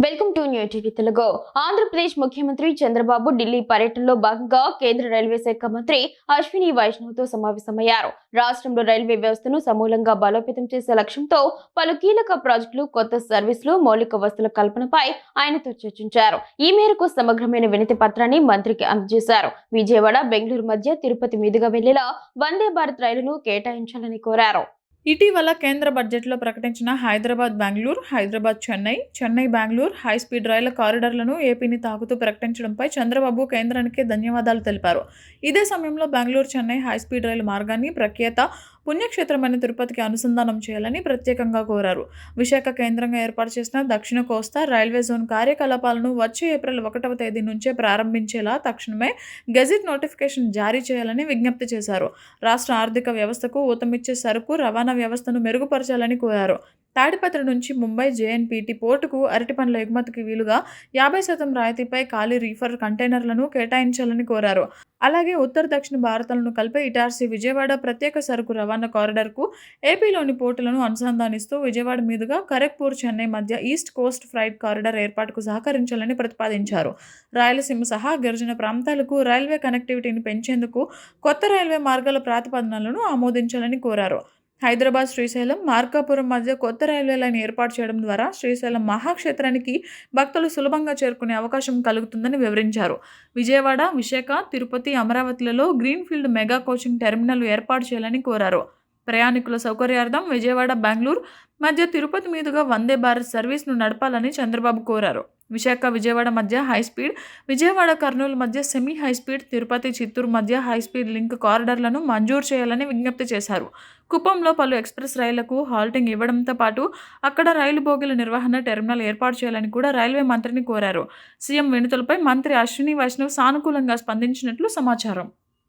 Welcome to new TV Telugu. Andhra Pradesh ముఖ్యమంత్రి చంద్రబాబు ఢిల్లీ పర్యటనలో భాగంగా కేంద్ర రైల్వే శాఖ మంత్రి అశ్విని వైష్ణవ్తో సమావేశమయ్యారు. రాష్ట్రంలో రైల్వే వ్యవస్థను సమూలంగా బలోపేతం చేసే లక్ష్యంతో పలు కీలక ప్రాజెక్టులు, కొత్త సర్వీసులు, మౌలిక వసతుల కల్పనపై ఆయనతో చర్చించారు. ఈ మేరకు సమగ్రమైన వినతి పత్రాన్ని మంత్రికి అందజేశారు. విజయవాడ, బెంగళూరు మధ్య తిరుపతి మీదుగా వెళ్లేలా వందే భారత్ రైలును కేటాయించాలని కోరారు. ఇటీవల కేంద్ర బడ్జెట్లో ప్రకటించిన హైదరాబాద్-బెంగళూరు, హైదరాబాద్-చెన్నై, చెన్నై-బెంగళూరు హైస్పీడ్ రైళ్ల కారిడార్లను ఏపీని తాకుతూ ప్రకటించడంపై చంద్రబాబు కేంద్రానికి ధన్యవాదాలు తెలిపారు. ఇదే సమయంలో బెంగళూరు-చెన్నై హైస్పీడ్ రైలు మార్గాన్ని ప్రఖ్యాత పుణ్యక్షేత్రమైన తిరుపతికి అనుసంధానం చేయాలని ప్రత్యేకంగా కోరారు. విశాఖ కేంద్రంగా ఏర్పాటు చేసిన దక్షిణ కోస్తా రైల్వే జోన్ కార్యకలాపాలను వచ్చే ఏప్రిల్ 1వ తేదీ నుంచే ప్రారంభించేలా తక్షణమే గెజిట్ నోటిఫికేషన్ జారీ చేయాలని విజ్ఞప్తి చేశారు. రాష్ట్ర ఆర్థిక వ్యవస్థకు ఊతమిచ్చే సరుకు రవాణా వ్యవస్థను మెరుగుపరచాలని కోరారు. తాడిపత్రి నుంచి ముంబై జేఎన్పీటీ పోర్టుకు అరటి పండ్ల ఎగుమతికి వీలుగా 50% రాయితీపై ఖాళీ రీఫర్ కంటైనర్లను కేటాయించాలని కోరారు. అలాగే ఉత్తర దక్షిణ భారతాలను కలిపే ఇటార్సీ విజయవాడ ప్రత్యేక సరుకు రవాణా కారిడార్కు ఏపీలోని పోర్టులను అనుసంధానిస్తూ విజయవాడ మీదుగా ఖరగ్పూర్, చెన్నై మధ్య ఈస్ట్ కోస్ట్ ఫ్రైట్ కారిడార్ ఏర్పాటుకు సహకరించాలని ప్రతిపాదించారు. రాయలసీమ సహా గిరిజన ప్రాంతాలకు రైల్వే కనెక్టివిటీని పెంచేందుకు కొత్త రైల్వే మార్గాల ప్రతిపాదనలను ఆమోదించాలని కోరారు. హైదరాబాద్, శ్రీశైలం, మార్కాపురం మధ్య కొత్త రైల్వే లైన్ ఏర్పాటు చేయడం ద్వారా శ్రీశైలం మహాక్షేత్రానికి భక్తులు సులభంగా చేరుకునే అవకాశం కలుగుతుందని వివరించారు. విజయవాడ, విశాఖ, తిరుపతి, అమరావతిలలో గ్రీన్ఫీల్డ్ మెగా కోచింగ్ టెర్మినల్ ఏర్పాటు చేయాలని కోరారు. ప్రయాణికుల సౌకర్యార్థం విజయవాడ, బెంగళూరు మధ్య తిరుపతి మీదుగా వందే భారత్ సర్వీస్ను నడపాలని చంద్రబాబు కోరారు. విశాఖ, విజయవాడ మధ్య హైస్పీడ్, విజయవాడ, కర్నూలు మధ్య సెమీ హైస్పీడ్, తిరుపతి, చిత్తూరు మధ్య హైస్పీడ్ లింక్ కారిడార్లను మంజూరు చేయాలని విజ్ఞప్తి చేశారు. కుప్పంలో పలు ఎక్స్ప్రెస్ రైళ్లకు హాల్టింగ్ ఇవ్వడంతో పాటు అక్కడ రైలు బోగీల నిర్వహణ టెర్మినల్ ఏర్పాటు చేయాలని కూడా రైల్వే మంత్రిని కోరారు. సీఎం వినతులపై మంత్రి అశ్విని వైష్ణవ్ సానుకూలంగా స్పందించినట్లు సమాచారం.